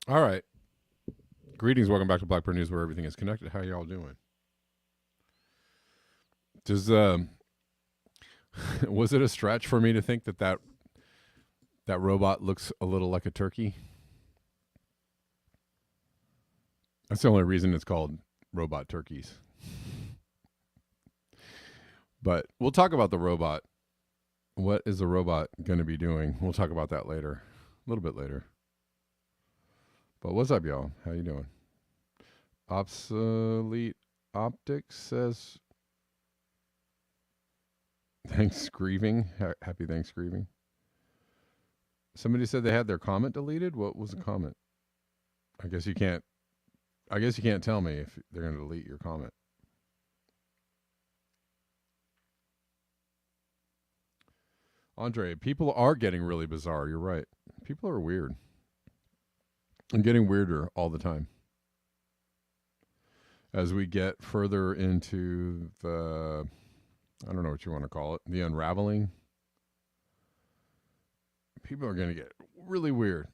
All right. Greetings. Welcome back to Blackbird News, where everything is connected. How y'all doing? Does was it a stretch for me to think that robot looks a little like a turkey? That's the only reason it's called robot turkeys. But we'll talk about the robot. What is the robot going to be doing? We'll talk about that later, a little bit later. But what's up, y'all? How you doing? Obsolete Optics says thanks grieving. Happy Thanksgiving. Somebody said they had their comment deleted. What was the comment? I guess you can't. I guess you can't tell me if they're going to delete your comment. Andre, people are getting really bizarre. You're right. People are weird and getting weirder all the time. As we get further into the, I don't know what you want to call it, the unraveling, people are going to get really weird.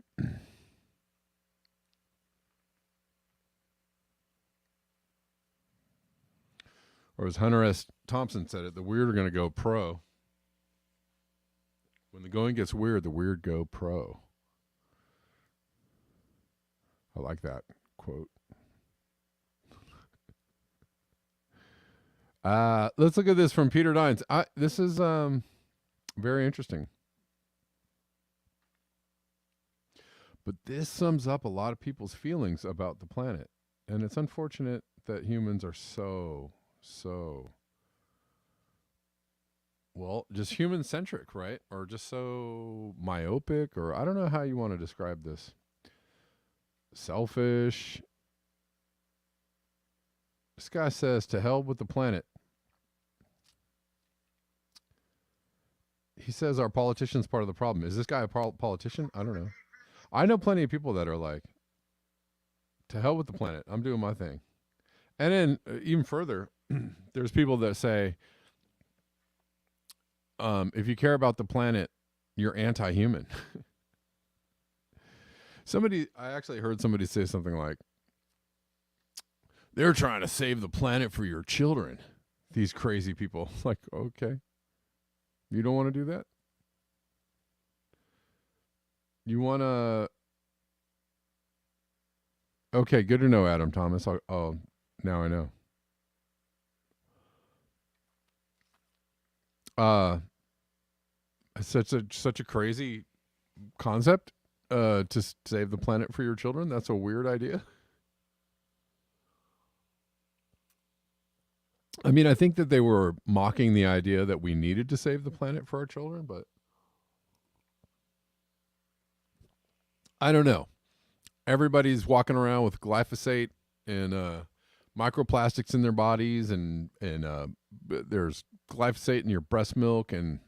Or as Hunter S. Thompson said it, the weird are going to go pro. When the going gets weird, the weird go pro. I like that quote. Let's look at this from Peter Dines. This is very interesting. But this sums up a lot of people's feelings about the planet. And it's unfortunate that humans are so, well, just human centric, right? Or just so myopic, or I don't know how you want to describe this. Selfish. This guy says, to hell with the planet. He says our politician's part of the problem. Is this guy a politician? I don't know. I know plenty of people that are like, to hell with the planet. I'm doing my thing. And then even further, there's people that say, if you care about the planet, you're anti-human. I actually heard somebody say something like, they're trying to save the planet for your children. These crazy people. Like, okay. You don't want to do that? You want to... Okay, good to know, Adam Thomas. Oh, now I know. Such a crazy concept to save the planet for your children. That's a weird idea. I mean, I think that they were mocking the idea that we needed to save the planet for our children, but I don't know. Everybody's walking around with glyphosate and microplastics in their bodies, and there's glyphosate in your breast milk, and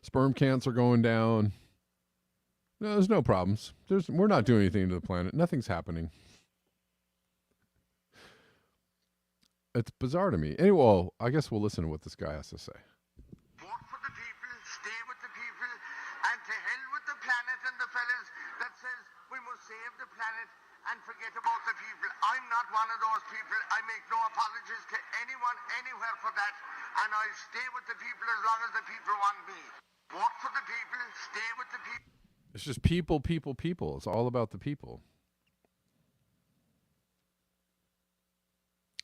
sperm counts are going down. No, there's no problems. We're not doing anything to the planet. Nothing's happening. It's bizarre to me. Anyway, well, I guess we'll listen to what this guy has to say. Vote for the people, stay with the people, and to hell with the planet and the fellas that says we must save the planet and forget about the people. I'm not one of those people. I make no apologies to anyone anywhere for that, and I'll stay with the people as long as the people want me. Vote for the people, stay with the people. It's just people, people, people. It's all about the people.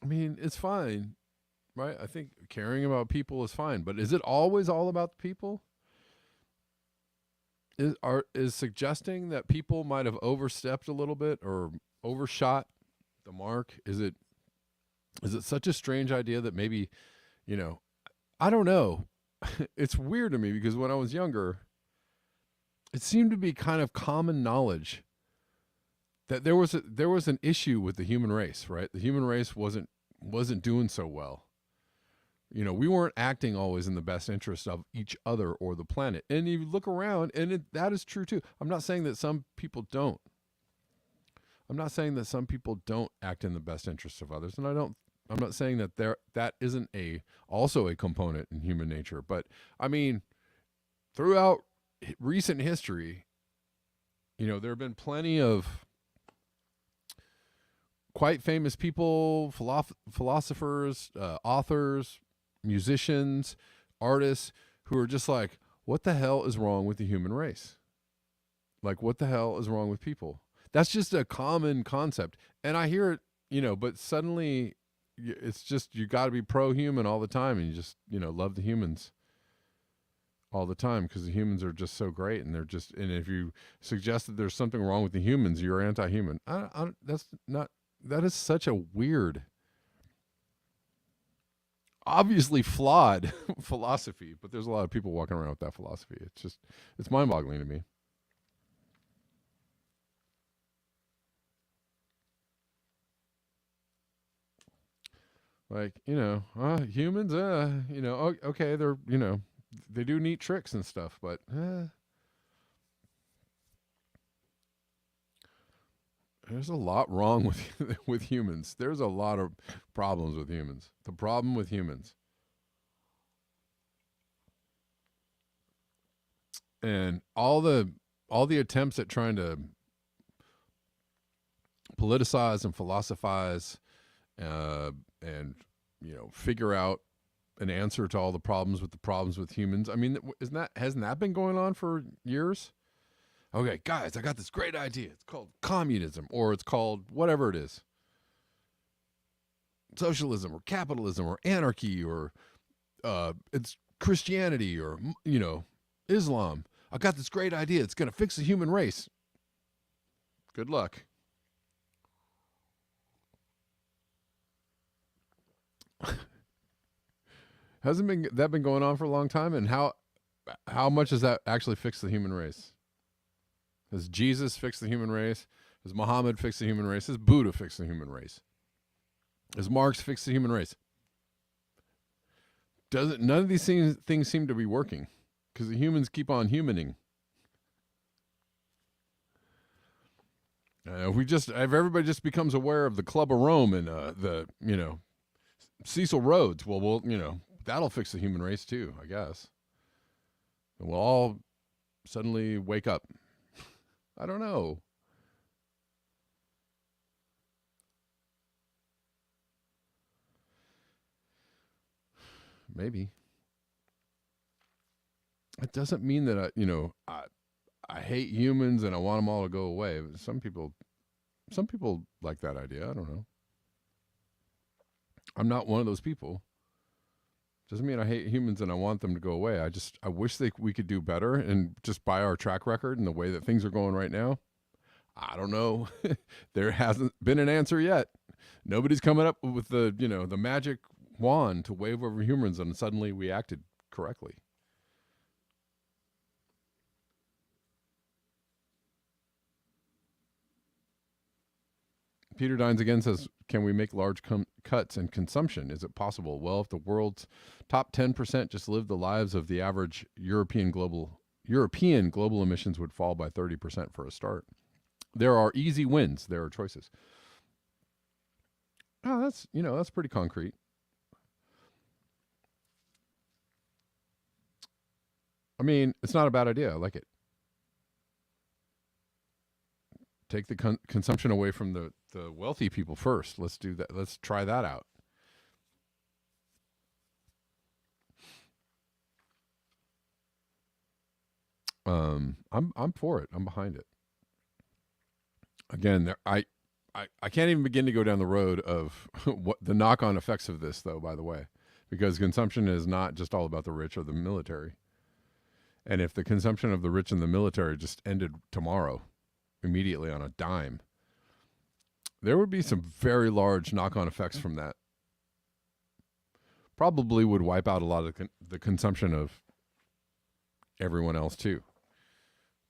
I mean, it's fine, right? I think caring about people is fine, but is it always all about the people? Is suggesting that people might have overstepped a little bit or overshot the mark? Is it such a strange idea that maybe, I don't know. It's weird to me because when I was younger, it seemed to be kind of common knowledge that there was an issue with the human race, right? The human race wasn't doing so well. We weren't acting always in the best interest of each other or the planet. And you look around, and that is true too. I'm not saying that some people don't. I'm not saying that some people don't act in the best interest of others, and I'm not saying that that isn't also a component in human nature. But I mean, throughout recent history, there have been plenty of quite famous people, philosophers, authors, musicians, artists who are just like, what the hell is wrong with the human race? Like, what the hell is wrong with people? That's just a common concept. And I hear it, but suddenly it's just, you got to be pro-human all the time. And you just, love the humans all the time because the humans are just so great. And and if you suggest that there's something wrong with the humans, you're anti-human. That is such a weird, obviously flawed philosophy, but there's a lot of people walking around with that philosophy. It's mind-boggling to me. Like, humans, okay, they're, they do neat tricks and stuff, but there's a lot wrong with humans. There's a lot of problems with humans. The problem with humans. And all the attempts at trying to politicize and philosophize and figure out an answer to all the problems with humans. I mean, hasn't that been going on for years? Okay, guys, I got this great idea. It's called communism, or it's called whatever it is. Socialism or capitalism or anarchy, or it's Christianity, or Islam. I got this great idea. It's going to fix the human race. Good luck. Hasn't that been going on for a long time? And how much does that actually fix the human race? Has Jesus fixed the human race? Has Muhammad fixed the human race? Has Buddha fixed the human race? Has Marx fixed the human race? None of these things seem to be working because the humans keep on humaning. If everybody just becomes aware of the Club of Rome and the Cecil Rhodes, well, that'll fix the human race too, I guess. And we'll all suddenly wake up. I don't know. Maybe. It doesn't mean that I hate humans and I want them all to go away. Some people like that idea. I don't know. I'm not one of those people. Doesn't mean I hate humans and I want them to go away. I wish we could do better, and just by our track record and the way that things are going right now, I don't know. There hasn't been an answer yet. Nobody's coming up with the magic wand to wave over humans and suddenly we acted correctly. Peter Dines again says, can we make large cuts in consumption? Is it possible? Well, if the world's top 10% just lived the lives of the average European global emissions would fall by 30% for a start. There are easy wins. There are choices. Oh, that's pretty concrete. I mean, it's not a bad idea. I like it. Take the consumption away from the wealthy people first. Let's do that. Let's try that out. I'm for it. I'm behind it. Again, I can't even begin to go down the road of what the knock-on effects of this, though, by the way, because consumption is not just all about the rich or the military. And if the consumption of the rich and the military just ended tomorrow, immediately on a dime, there would be some very large knock-on effects from that. Probably would wipe out a lot of the consumption of everyone else too.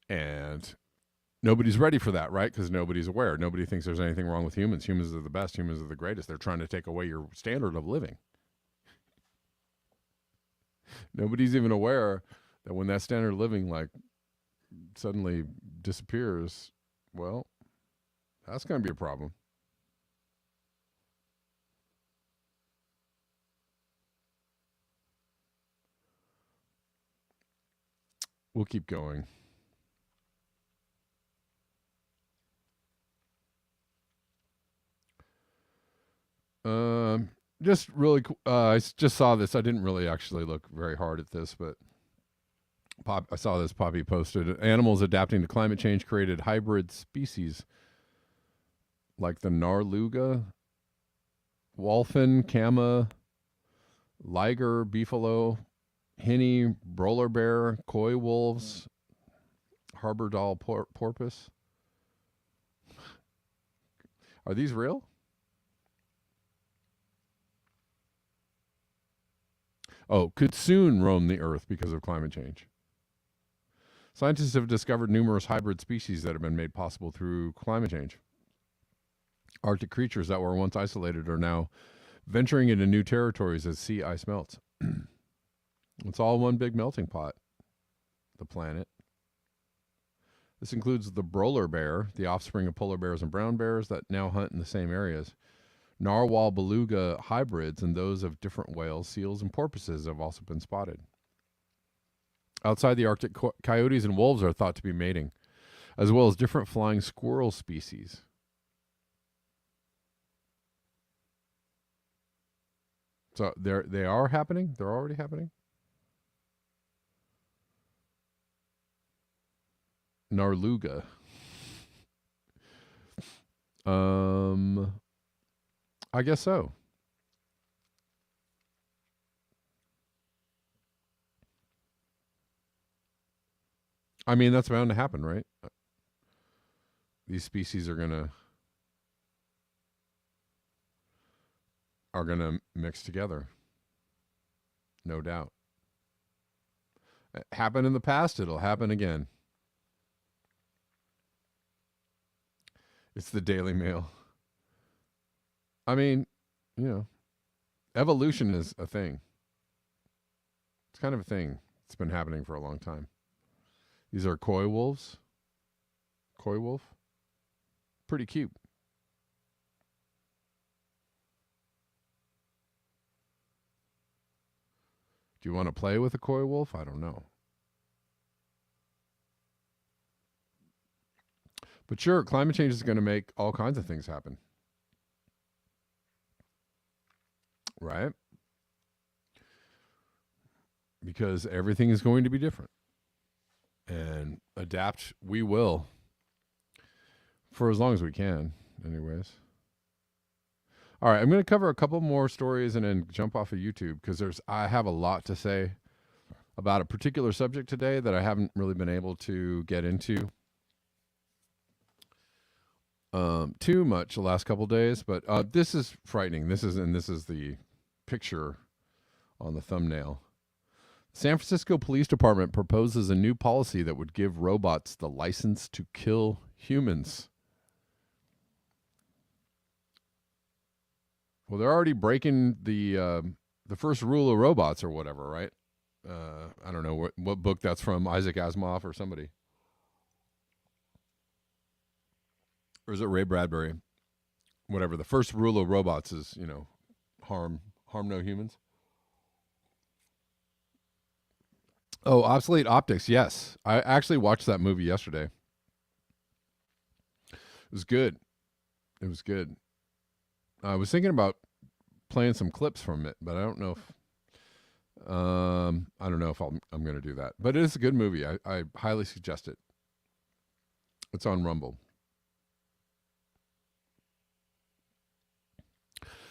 And nobody's ready for that, right? Because nobody's aware. Nobody thinks there's anything wrong with humans. Humans are the best. Humans are the greatest. They're trying to take away your standard of living. Nobody's even aware that when that standard of living suddenly disappears, well, that's going to be a problem. We'll keep going. Just really, just saw this. I didn't really actually look very hard at this, but I saw this. Poppy posted animals adapting to climate change created hybrid species like the Narluga, Wolfen, Kama, Liger, Beefalo, Hinny, Broiler Bear, Koi Wolves, Harbor Doll Porpoise. Are these real? Oh, could soon roam the Earth because of climate change. Scientists have discovered numerous hybrid species that have been made possible through climate change. Arctic creatures that were once isolated are now venturing into new territories as sea ice melts. It's all one big melting pot, the planet. This includes the broiler bear, the offspring of polar bears and brown bears that now hunt in the same areas. Narwhal beluga hybrids and those of different whales, seals, and porpoises have also been spotted. Outside the Arctic, coyotes and wolves are thought to be mating, as well as different flying squirrel species. So they are happening? They're already happening? Narluga. I guess so. I mean, that's bound to happen, right? These species are gonna mix together. No doubt. It happened in the past, it'll happen again. It's the Daily Mail. I mean, evolution is a thing. It's kind of a thing. It's been happening for a long time. These are koi wolves. Koi wolf. Pretty cute. Do you want to play with a koi wolf? I don't know. But sure, climate change is going to make all kinds of things happen. Right? Because everything is going to be different. And adapt we will. For as long as we can, anyways. All right, I'm going to cover a couple more stories and then jump off of YouTube because I have a lot to say about a particular subject today that I haven't really been able to get into too much the last couple days. But this is frightening. This is the picture on the thumbnail. San Francisco Police Department proposes a new policy that would give robots the license to kill humans. Well, they're already breaking the first rule of robots or whatever, right? I don't know what book that's from, Isaac Asimov or somebody. Or is it Ray Bradbury? Whatever. The first rule of robots is, harm no humans. Oh, Obsolete Optics. Yes. I actually watched that movie yesterday. It was good. It was good. I was thinking about playing some clips from it, but I don't know if I'm going to do that. But it is a good movie. I highly suggest it. It's on Rumble.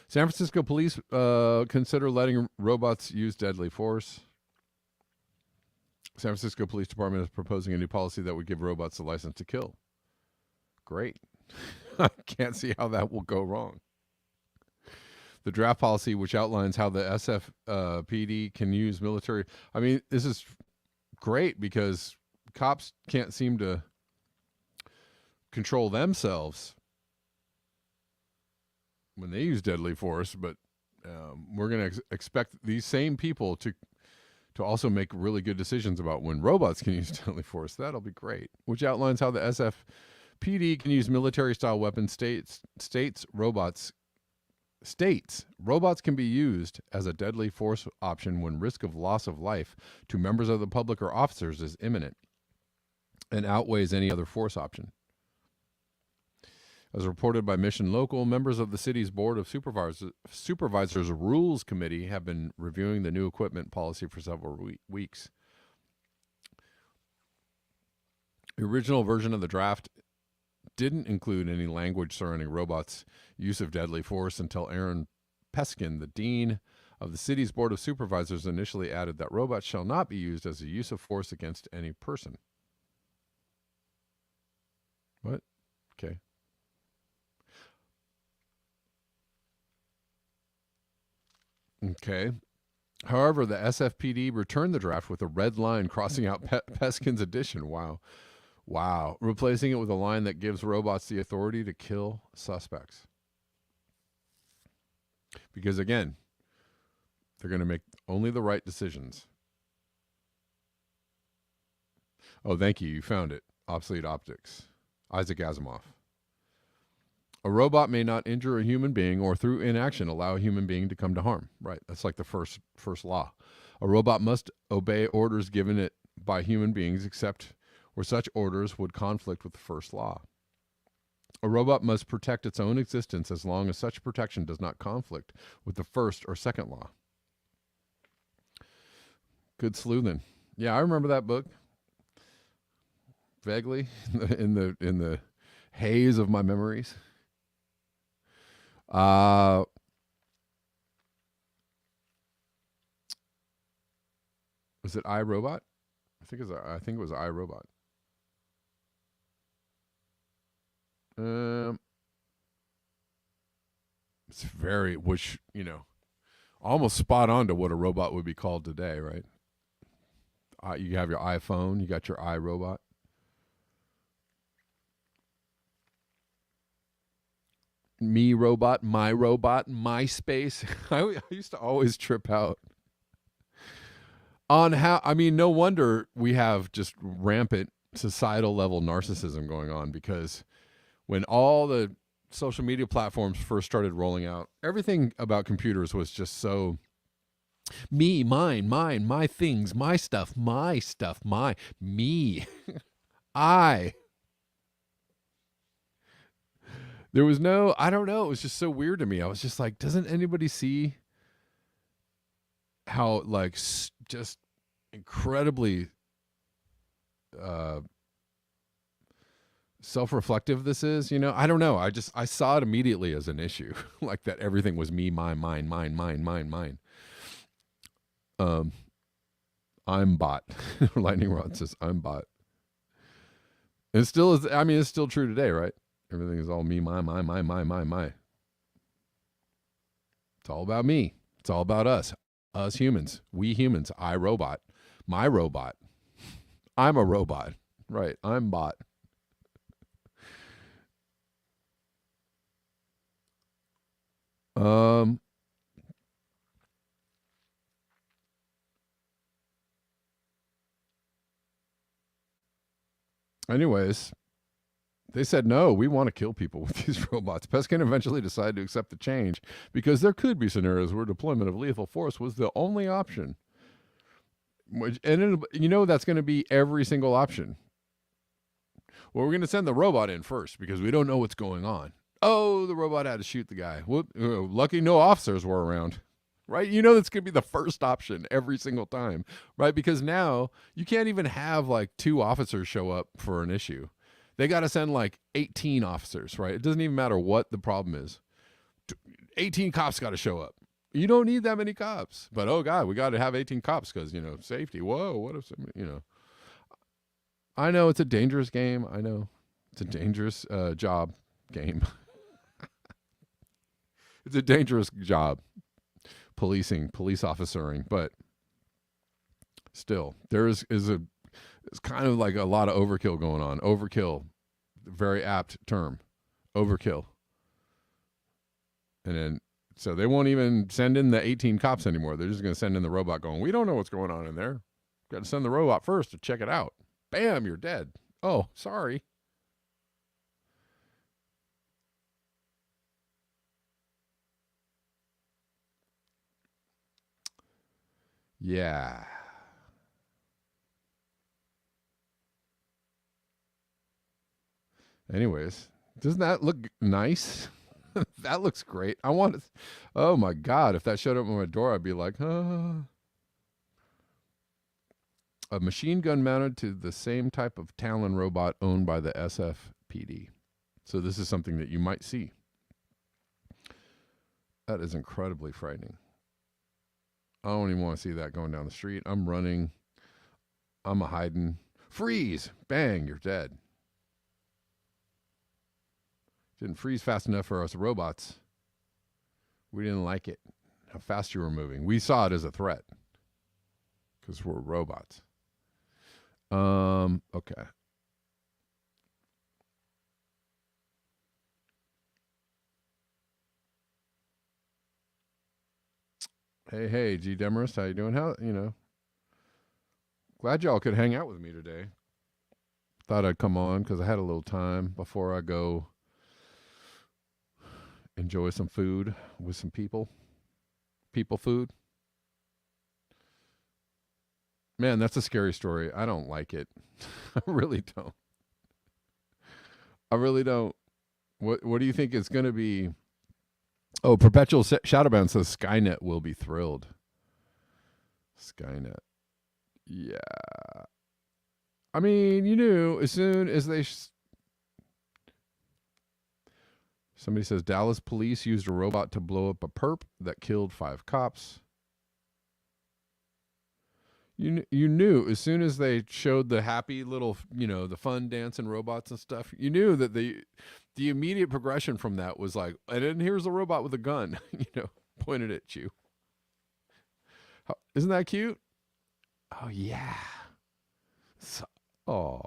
San Francisco police consider letting robots use deadly force. San Francisco Police Department is proposing a new policy that would give robots the license to kill. Great. I can't see how that will go wrong. The draft policy, which outlines how the SFPD can use military... I mean, this is great because cops can't seem to control themselves when they use deadly force, but we're going to expect these same people to also make really good decisions about when robots can use deadly force. That'll be great. Which outlines how the SFPD can use military-style weapons. Robots can be used as a deadly force option when risk of loss of life to members of the public or officers is imminent and outweighs any other force option. As reported by Mission Local, members of the city's Board of Supervisors Rules Committee have been reviewing the new equipment policy for several weeks. The original version of the draft didn't include any language surrounding robots' use of deadly force until Aaron Peskin, the dean of the city's Board of Supervisors, initially added that robots shall not be used as a use of force against any person. What? Okay. Okay. However, the SFPD returned the draft with a red line crossing out Peskin's addition. Wow. Wow. Replacing it with a line that gives robots the authority to kill suspects. Because again, they're going to make only the right decisions. Oh, thank you. You found it. Obsolete Optics. Isaac Asimov. A robot may not injure a human being or through inaction allow a human being to come to harm. Right. That's like the first law. A robot must obey orders given it by human beings except where such orders would conflict with the first law. A robot must protect its own existence as long as such protection does not conflict with the first or second law. Good sleuthing. Yeah, I remember that book vaguely in the haze of my memories. Was it iRobot? I think it was iRobot. It's very, which, almost spot on to what a robot would be called today, right? You have your iPhone, you got your iRobot. Me robot, my robot, MySpace. I used to always trip out on how, no wonder we have just rampant societal level narcissism going on, because when all the social media platforms first started rolling out, everything about computers was just so me, mine, my things, my stuff, me, I. There was no, I don't know, it was just so weird to me. I was just like, doesn't anybody see how, like, just incredibly self-reflective this is? I don't know. I saw it immediately as an issue, like that everything was me, mine. I'm bot. Lightning Rod says I'm bot. And it still is. It's still true today, right? Everything is all me, my. It's all about me. It's all about us humans, we humans. I robot, my robot. I'm a robot, right? I'm bot. Anyways, they said, no, we want to kill people with these robots. Peskin eventually decided to accept the change because there could be scenarios where deployment of lethal force was the only option. And that's going to be every single option. Well, we're going to send the robot in first because we don't know what's going on. Oh, the robot had to shoot the guy. Whoop, lucky no officers were around. Right? That's going to be the first option every single time. Right? Because now you can't even have like 2 officers show up for an issue. They got to send like 18 officers, right? It doesn't even matter what the problem is. 18 cops got to show up. You don't need that many cops. But, oh, God, we got to have 18 cops because, safety. Whoa, what if, I know it's a dangerous game. I know it's a dangerous job game. It's a dangerous job, police officering. But still, there is it's kind of like a lot of overkill going on. Overkill, very apt term. Overkill. And then, so they won't even send in the 18 cops anymore. They're just going to send in the robot going, we don't know what's going on in there. Got to send the robot first to check it out. Bam, you're dead. Oh, sorry. Yeah. Anyways, Doesn't that look nice? That looks great. I want it. Oh my God. If that showed up on my door, I'd be like, ah. A machine gun mounted to the same type of Talon robot owned by the SFPD. So this is something that you might see. That is incredibly frightening. I don't even want to see that going down the street. I'm running. I'm a hiding. Freeze! Bang! You're dead. Didn't freeze fast enough for us robots. We didn't like it. How fast you were moving. We saw it as a threat. Because we're robots. Okay. Hey, G Demarest, how you doing? Glad y'all could hang out with me today. Thought I'd come on because I had a little time before I go enjoy some food with some people. People food. Man, that's a scary story. I don't like it. I really don't. I really don't. What do you think it's going to be? Oh, Perpetual Shadowbound says Skynet will be thrilled. Skynet. Yeah. I mean, you knew as soon as they... Somebody says Dallas police used a robot to blow up a perp that killed 5 cops. You knew as soon as they showed the happy little, the fun dancing robots and stuff, you knew that the immediate progression from that was like, and then here's a robot with a gun, pointed at you. Isn't that cute? Oh, yeah. Oh.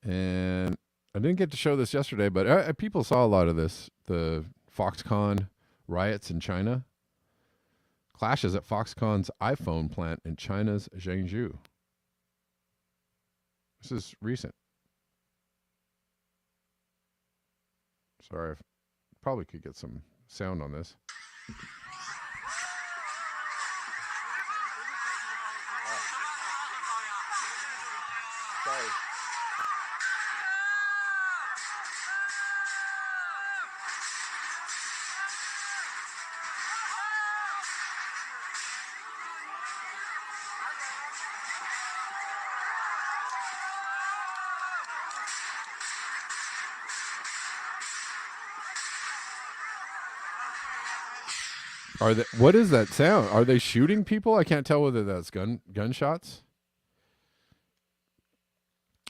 And I didn't get to show this yesterday, but people saw a lot of this. The Foxconn riots in China. Clashes at Foxconn's iPhone plant in China's Zhengzhou. This is recent. Sorry, I probably could get some sound on this. Sorry. What is that sound? Are they shooting people? I can't tell whether that's gunshots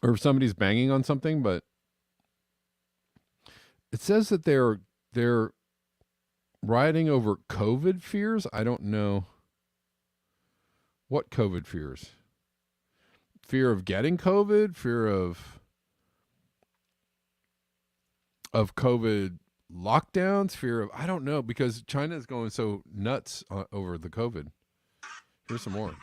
or if somebody's banging on something, but it says that they're rioting over COVID fears. I don't know what COVID fears. Fear of getting COVID, fear of COVID lockdowns, fear of, I don't know, because China is going so nuts over the COVID. Here's some more.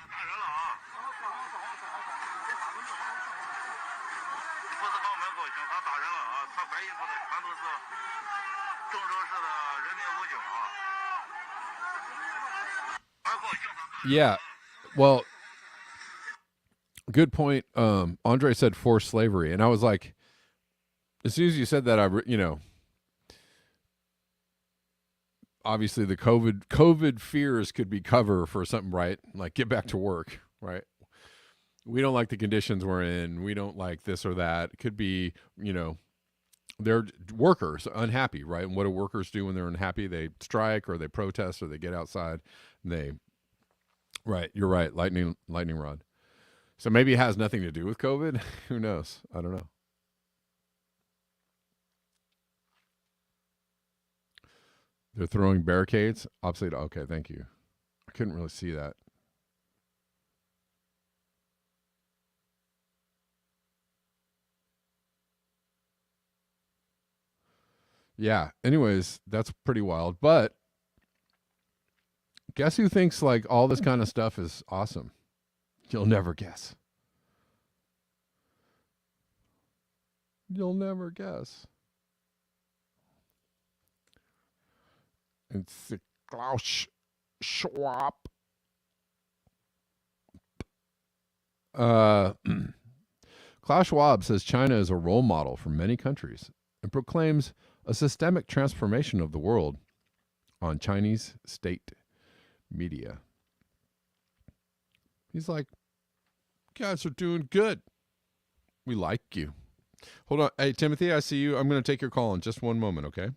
Yeah, well, good point. Andre said forced slavery, and I was like, as soon as you said that, obviously the COVID fears could be cover for something, right? Like get back to work, right? We don't like the conditions we're in. We don't like this or that. It could be, they're workers unhappy, right? And what do workers do when they're unhappy? They strike or they protest or they get outside and right. You're right. Lightning rod. So maybe it has nothing to do with COVID. Who knows? I don't know. They're throwing barricades. Obsolete. Okay, thank you. I couldn't really see that. Yeah. Anyways, that's pretty wild. But guess who thinks like all this kind of stuff is awesome? You'll never guess. You'll never guess. It's Klaus Schwab. Klaus Schwab says China is a role model for many countries and proclaims a systemic transformation of the world on Chinese state media. He's like, you guys are doing good. We like you. Hold on. Hey, Timothy, I see you. I'm going to take your call in just one moment, okay?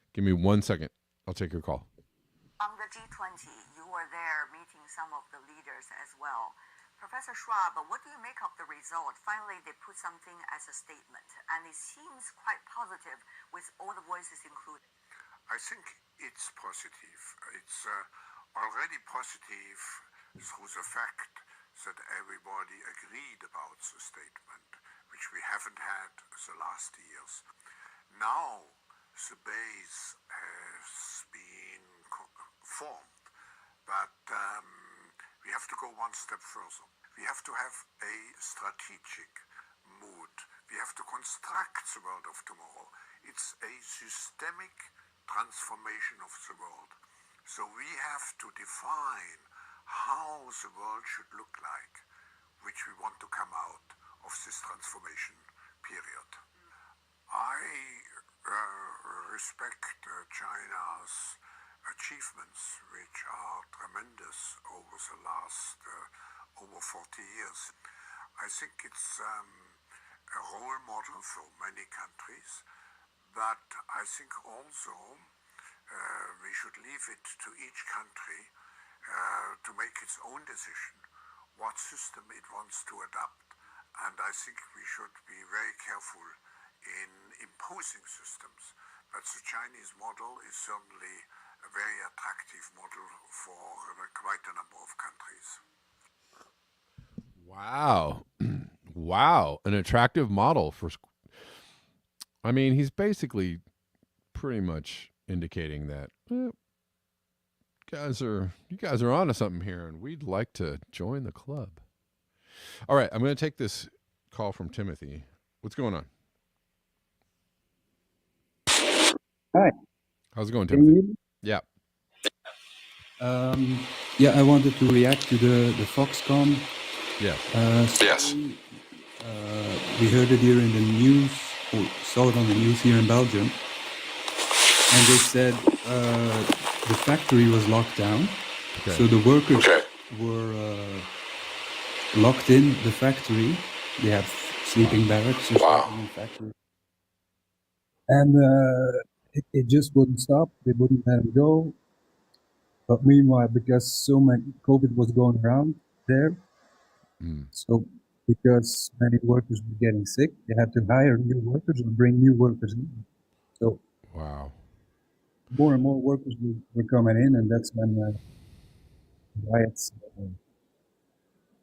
Give me 1 second. I'll take your call. On the G20, you were there meeting some of the leaders as well. Professor Schwab, what do you make of the result? Finally, they put something as a statement, and it seems quite positive with all the voices included. I think it's positive. It's already positive through the fact that everybody agreed about the statement, which we haven't had the last years. Now the base has been formed, but we have to go one step further. We have to have a strategic mood. We have to construct the world of tomorrow. It's a systemic transformation of the world. So we have to define how the world should look like, which we want to come out of this transformation period. I respect China's achievements, which are tremendous over the last over 40 years. I think it's a role model for many countries, but I think also we should leave it to each country to make its own decision what system it wants to adopt. And I think we should be very careful in imposing systems. But the Chinese model is certainly a very attractive model for quite a number of countries. Wow. Wow. An attractive model for. I mean, he's basically pretty much indicating that you guys are onto something here, and we'd like to join the club. All right, I'm going to take this call from Timothy. What's going on? Hi. How's it going, Can you Timothy? hear Yeah. me? Yeah, I wanted to react to the Foxconn. Yeah. Yes. We heard it here in the news, or saw it on the news here in Belgium, and they said the factory was locked down, Okay. so the workers were locked in the factory. They have sleeping barracks or something in the factory, and it just wouldn't stop. They wouldn't let them go. But meanwhile, because so many COVID was going around there, so because many workers were getting sick, they had to hire new workers and bring new workers in. So Wow. more and more workers were coming in, and that's when riots.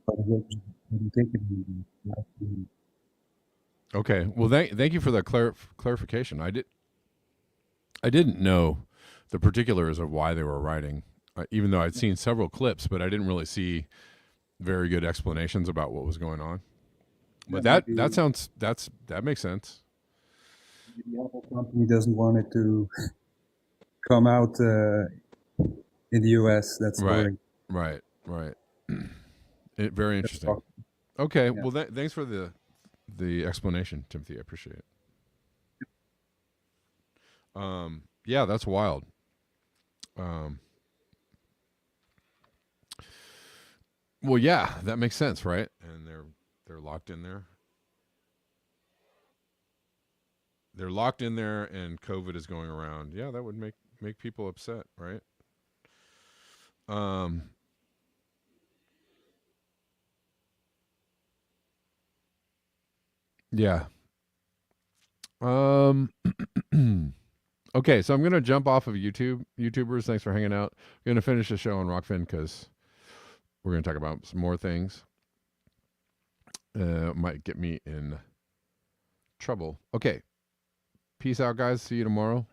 But the workers didn't take it anymore. Okay. Well, thank you for that clarification. I didn't know the particulars of why they were writing, even though I'd seen several clips, but I didn't really see very good explanations about what was going on. But that makes sense. The Apple company doesn't want it to come out in the US. That's right. Very interesting. Okay. Yeah. Well, thanks for the explanation, Timothy. I appreciate it. Yeah, that's wild. Well, yeah, that makes sense, right? And they're locked in there. They're locked in there, and COVID is going around. Yeah, that would make people upset, right? Yeah. Okay, so I'm gonna jump off of YouTubers. Thanks for hanging out. We're gonna finish the show on Rockfin because we're gonna talk about some more things. Might get me in trouble. Okay. Peace out, guys. See you tomorrow.